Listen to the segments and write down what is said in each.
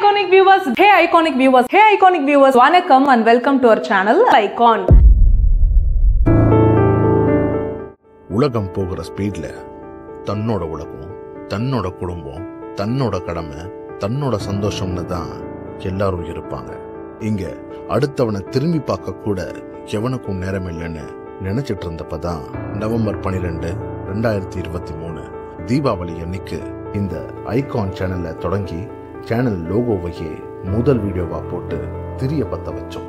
iconic viewers, vanakkam and welcome to our channel Icon. உலகம் போகிற ஸ்பீட்ல தன்னோட உலகம், தன்னோட குடும்பம், தன்னோட கடமை, தன்னோட சந்தோஷம்னு தான் எல்லாரும் இருப்பாங்க. இங்க அடுத்தவனை திரும்பி பார்க்க கூட எவனுக்கும் நேரம் இல்லைன்னு நினைச்சிட்டு இருந்தப்பதான் நவம்பர் 12, 2023 தீபாவளி அன்னைக்கு இந்த ஐகான் சேனலை தொடங்கி சேனல் லோகோவையே முதல் வீடியோவா போட்டு திரிய பத்த வச்சோம்.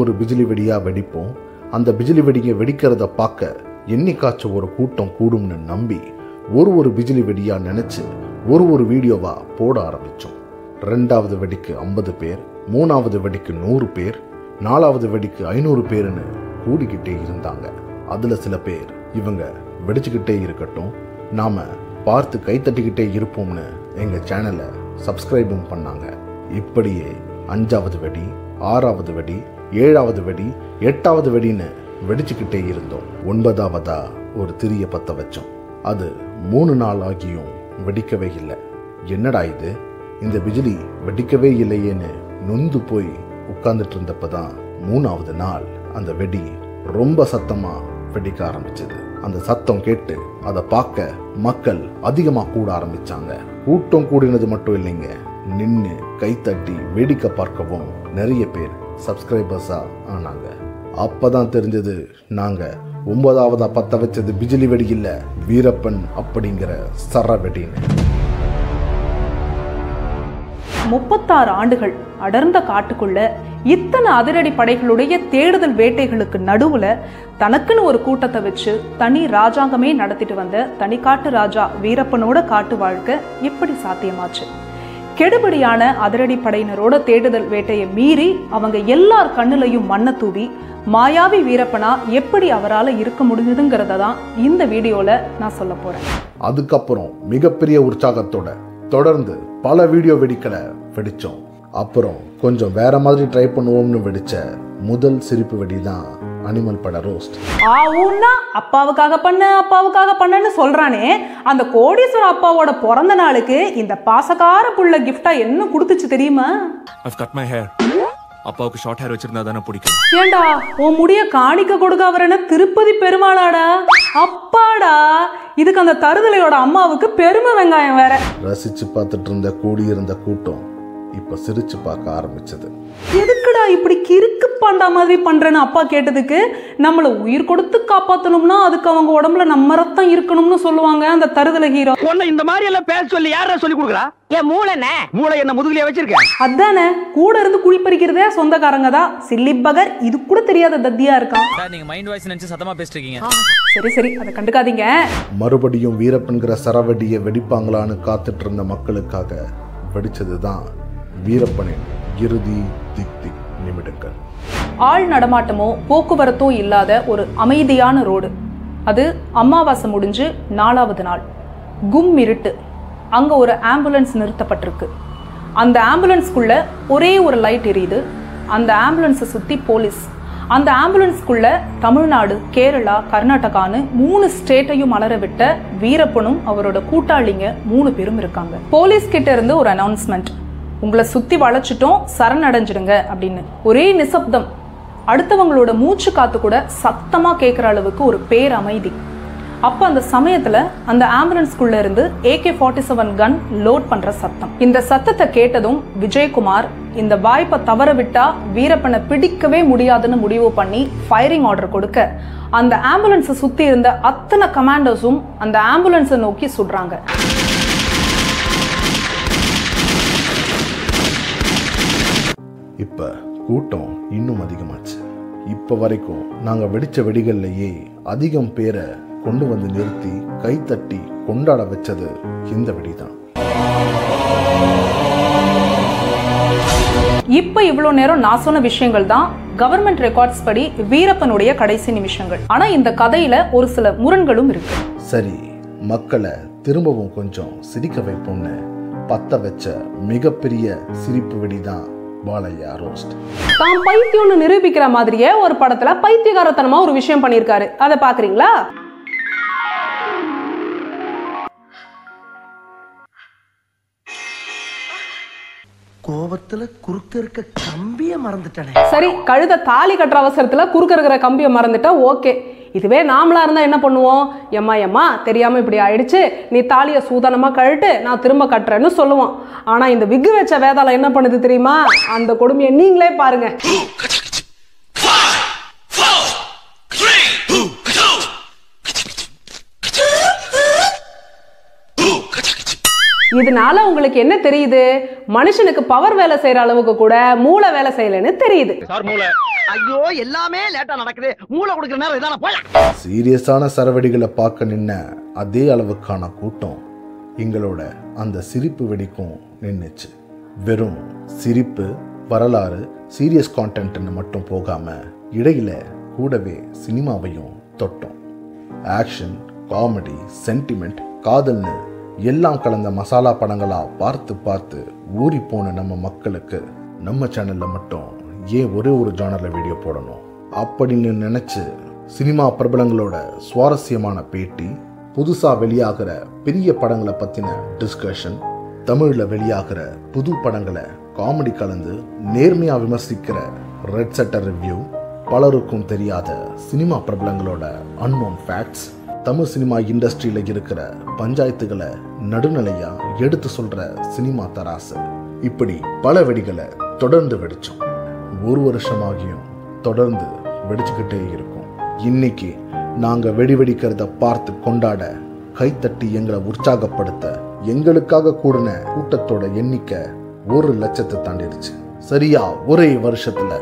ஒரு பிஜிலி வெடியா வெடிப்போம். அந்த பிஜிலி வெடியை வெடிக்கிறத பார்க்க என்னைக்காச்சும் ஒரு கூட்டம் கூடும்னு நம்பி ஒரு பிஜிலி வெடியா நினைச்சு ஒரு வீடியோவா போட ஆரம்பிச்சோம். 2வது வெடிக்கு 50 பேர், 3வது வெடிக்கு 100 பேர், 4வது வெடிக்கு 500 பேர்னு கூடிக்கிட்டே இருந்தாங்க. அதுல சில பேர் இவங்க வெடிச்சுக்கிட்டே இருக்கட்டும், நாம பார்த்து கைத்தட்டிக்கிட்டே இருப்போம்னு எங்க சேனலை சப்ஸ்கிரைபும் பண்ணாங்க. இப்படியே 5வது வெடி, 6வது வெடி, 7வது வெடி, 8வது வெடின்னு வெடிச்சுக்கிட்டே இருந்தோம். 9வதா ஒரு திரிய பத்த வச்சோம். அது 3 நாள் ஆகியும் வெடிக்கவே இல்லை. என்னடா இது, இந்த பிஜிலி வெடிக்கவே இல்லையேன்னு நொந்து போய் உட்கார்ந்துட்டு இருந்தப்பதான் 3வது நாள் அந்த வெடி ரொம்ப சத்தமா வெடிக்க ஆரம்பிச்சது. அந்த சத்தம் கேட்டு அதை பார்க்க மக்கள் அதிகமா கூட ஆரம்பிச்சாங்க. கூட்டம் கூடினது மட்டும் இல்லைங்க, நின்று கைத்தட்டி வேடிக்கை பார்க்கவும் நிறைய பேர் சப்ஸ்கிரைபர்ஸா ஆனாங்க. அப்பதான் தெரிஞ்சது நாங்க 9வதா பத்த வச்சது பிஜிலி வெடி இல்ல, வீரப்பன் அப்படிங்கிற சர வெடின்னு. 36 ஆண்டுகள் அடர்ந்த காட்டுக்குள்ள இத்தனை அதிரடி படைகளுடைய தேடுதல் வேட்டைகளுக்கு நடுவுல தனக்குன்னு ஒரு கூட்டத்தை வச்சு தனி ராஜாங்கமே நடத்திட்டு வந்த தனிக்காட்டு ராஜா வீரப்பனோட காட்டு வாழ்க்கை எப்படி சாத்தியமாச்சு? கெடுபடியான அதிரடி படையினரோட தேடுதல் வேட்டையை மீறி அவங்க எல்லார் கண்ணுலையும் மண்ணை தூவி மாயாவி வீரப்பனா எப்படி அவரால் இருக்க முடிஞ்சதுங்கிறத தான் இந்த வீடியோல நான் சொல்ல போறேன். அதுக்கப்புறம் மிகப்பெரிய உற்சாகத்தோட தொடர்ந்து பல வீடியோ வெடிக்கலை வெடிச்சோம். அப்புறம் கொஞ்சம் வேற மாதிரி ட்ரை பண்ணுவோம்னு வெடிச்ச முதல் சிரிப்பு வெடி தான் அனிமல் பட ரோஸ்ட். ஆவுன்னா அப்பாவுக்காக பண்ணன்னு சொல்றானே, அந்த கோடீஸ்வர அப்பாவோட பிறந்த நாளுக்கு இந்த பாசக்கார புள்ள கிஃப்டா என்ன கொடுத்துச்சு தெரியுமா? அப்பாவுக்கு ஷார்ட் ஹேர் வச்சிருந்தா தானே பிடிக்கும். ஏண்டா உன் முடிய காணிக்க கொடுக்க அவரன திருப்பதி பெருமாளாடா, அப்பாடா. இதுக்கு அந்த தருதலையோட அம்மாவுக்கு பெருமை வெங்காயம் வேற. ரசிச்சு பார்த்துட்டு இருந்த கூடியிருந்த கூட்டம் இப்ப சிரிச்சு பார்க்க ஆரம்பிச்சது. எதுக்குடா இப்படி கிறுக்கு பாண்டா மாதிரி பண்றேன்னு அப்பா கேட்டதுக்கு, நம்மள உயிர் கொடுத்து காப்பாத்தணும்னா அதுக்கு அவங்க உடம்புல நம்ம ரத்தம் இருக்கணும்னு சொல்லுவாங்க அந்த தருதலை ஹீரோ. இந்த மாதிரி எல்லாம் பேச சொல்லி யாரா சொல்லி கொடுக்குறா? என் மூளை என்ன முதுகுலயே வச்சிருக்க? அதானே, கூட இருந்து குழி பறிக்கிறதே சொந்தக்காரங்க தான். சில்லி பகர் இது கூட தெரியாத தத்தியா இருக்கான். நீங்க மைண்ட் வாய்ஸ் நினைச்சு சத்தமா பேசிட்டு இருக்கீங்க. சரி அதை கண்டுக்காதீங்க. மறுபடியும் வீரப்பன்கிற சரவெடியை வெடிப்பாங்களான்னு காத்துட்டு இருந்த மக்களுக்காக வெடிச்சதுதான் வீரப்பனின் இறுதி திக் நிமிடங்கள். ஆள் நடமாட்டமோ போக்குவரத்தோ இல்லாத ஒரு அமைதியான ரோடு. அது அமாவாசை முடிஞ்சு 4வது நாள். கும் இருட்டு. அங்க ஒரு ஆம்புலன்ஸ் நிறுத்தப்பட்டிருக்கு. அந்த ஆம்புலன்ஸ்குள்ள ஒரே ஒரு லைட் எரியுது. அந்த ஆம்புலன்ஸை சுத்தி போலீஸ். அந்த ஆம்புலன்ஸ்குள்ள தமிழ்நாடு, கேரளா, கர்நாடகான்னு 3 ஸ்டேட்டையும் அலற விட்ட வீரப்பனும் அவரோட கூட்டாளிங்க 3 பேரும் இருக்காங்க. போலீஸ் கிட்ட இருந்து ஒரு அனௌன்ஸ்மெண்ட், உங்களை சுத்தி வளைச்சிட்டோம், சரணடைஞ்சிடுங்க அப்படின்னு. ஒரே நிசப்தம். அடுத்தவங்களோட மூச்சு காத்து கூட சத்தமா கேட்கிற அளவுக்கு ஒரு பேர் அமைதி. அப்ப அந்த சமயத்துல அந்த ஆம்புலன்ஸ்குள்ள இருந்து AK-47 கன் லோட் பண்ற சத்தம். இந்த சத்தத்தை கேட்டதும் விஜயகுமார் இந்த வாய்ப்பை தவற விட்டா வீரப்பனை பிடிக்கவே முடியாதுன்னு முடிவு பண்ணி ஃபயரிங் ஆர்டர் கொடுக்க, அந்த ஆம்புலன்ஸை சுத்தி இருந்த அத்தனை கமாண்டர்ஸும் அந்த ஆம்புலன்ஸை நோக்கி சுடுறாங்க. இப்ப கூட்டம் இன்னும் அதிகமாச்சு. இப்ப வரைக்கும் நாங்க வெடிச்ச வெடிகள்லயே அதிகம் பேரை கொண்டு வந்து நிறுத்தி கைத்தட்டி கொண்டாட வச்சது இந்த வெடிதான். இப்ப இவ்வளவு நேரம் நான் சொன்ன விஷயங்கள் தான் கவர்மெண்ட் ரெக்கார்ட்ஸ் படி வீரப்பனுடைய கடைசி நிமிஷங்கள். ஆனா இந்த கதையில ஒரு சில முரண்களும் இருக்கு. சரி, மக்களை திரும்பவும் கொஞ்சம் சிரிக்க வைப்போம்னு பத்த வச்ச மிகப்பெரிய சிரிப்பு வெடிதான் பாலையா ரோஸ்ட். தான் பைத்தியம்னு நிரூபிக்கிற மாதிரியே ஒரு படத்துல பைத்தியகாரத்தனமா ஒரு விஷயம் பண்ணியிருக்காரு. அதை பாக்குறீங்களா? கோபத்துல குறுக்க இருக்க கம்பிய மறந்துட்டேன். சரி, கழுத தாலி கட்டுற அவசரத்துல குறுக்க இருக்கிற கம்பியை மறந்துட்டா ஓகே. இதுவே நாமளா இருந்தா என்ன பண்ணுவோம்? எம்மா தெரியாம இப்படி ஆயிடுச்சு, நீ தாலியை சூதனமா கழட்டு, நான் திரும்ப கட்டுறேன்னு சொல்லுவோம். ஆனா இந்த விக்கு வச்ச வேதாளம் என்ன பண்ணுது தெரியுமா? அந்த கொடுமையை நீங்களே பாருங்க. இதனால உங்களுக்கு என்ன தெரியுது? மனுஷனுக்கு பவர் வேலை செய்யற அளவுக்கு கூட மூளை வேலை செய்யலன்னு தெரியுது. ஐயோ, எல்லாமே லேட்டா நடக்குது. மூளை கொடுக்கிற நேரம் இதான போய். சீரியஸான சரவெடிகளை பார்க்க நின்ன அதே அளவுக்கான கூட்டம் எங்களோட அந்த சிரிப்பு வெடிக்கும் நின்னுச்சு. வெறும் சிரிப்பு, வரலாறு, சீரியஸ் கான்டென்ட்னு மட்டும் போகாம இடையில கூடவே சினிமாவையும் தொட்டோம். ஆக்ஷன், காமெடி, சென்டிமெண்ட், காதல்னு எல்லாம் கலந்த மசாலா படங்களா பார்த்து ஊறி போன நம்ம மக்களுக்கு நம்ம சேனல்ல மட்டும் ஏன் ஒரே ஒரு ஜானர்ல வீடியோ போடணும் அப்படின்னு நினைச்சு சினிமா பிரபலங்களோட சுவாரஸ்யமான பேட்டி, புதுசா வெளியாகிற பெரிய படங்களை பத்தின டிஸ்கஷன், தமிழ்ல வெளியாகிற புது படங்களை காமெடி கலந்து நேர்மையா விமர்சிக்கிற ரெட் செட்டர் ரிவ்யூ, பலருக்கும் தெரியாத சினிமா பிரபலங்களோட அன்னோன் ஃபேக்ட்ஸ், தமிழ் சினிமா இண்டஸ்ட்ரியில இருக்கிற பஞ்சாயத்துகளை நடுநிலையா எடுத்து சொல்ற சினிமா தராசு, இப்படி பல வெடிகளை தொடர்ந்து வெடிச்சோம். ஒரு வருஷமாகியும் தொடர்ந்து வெடிச்சுக்கிட்டே இருக்கும். இன்னைக்கு நாங்க வெடிக்கிறத பார்த்து கொண்டாட, கைத்தட்டி எங்களை உற்சாகப்படுத்த எங்களுக்காக கூடின கூட்டத்தோட எண்ணிக்கை 1 லட்சத்தை தாண்டிடுச்சு. சரியா ஒரே வருஷத்துல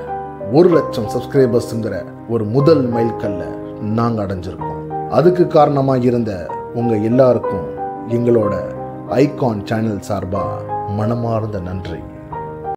1 லட்சம் சப்ஸ்கிரைபர்ஸ்ங்கிற ஒரு முதல் மைல்கல்ல நாங்க அடைஞ்சிருக்கோம். அதுக்கு காரணமா இருந்த உங்க எல்லாருக்கும் எங்களோட ஐகான் சேனல் சார்பா மனமார்ந்த நன்றி.